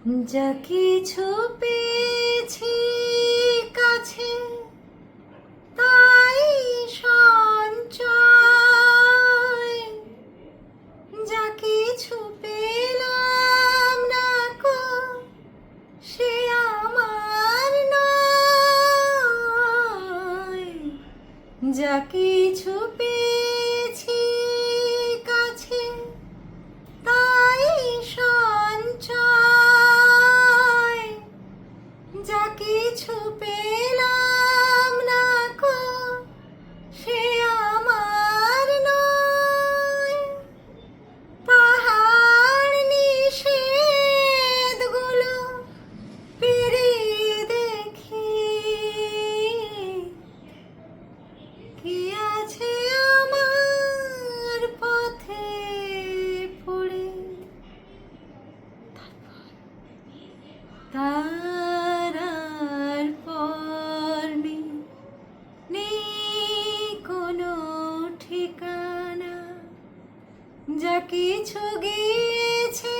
যা কিছু পেয়েছি কাছে তাই সঞ্চয়, যা কিছু পেলাম না কো সে আমার নয়। যা কিছু পেয়েছি কাছে তাই সঞ্চয়, যা কিছু পেলাম না কো সে আমার নয়। পাহাড় নিষেধগুলো পেরিয়ে দেখি কি আছে আমার পথে পড়ে। তারার পর নেই কোনো ঠিকানা, যা কিছু গিয়েছে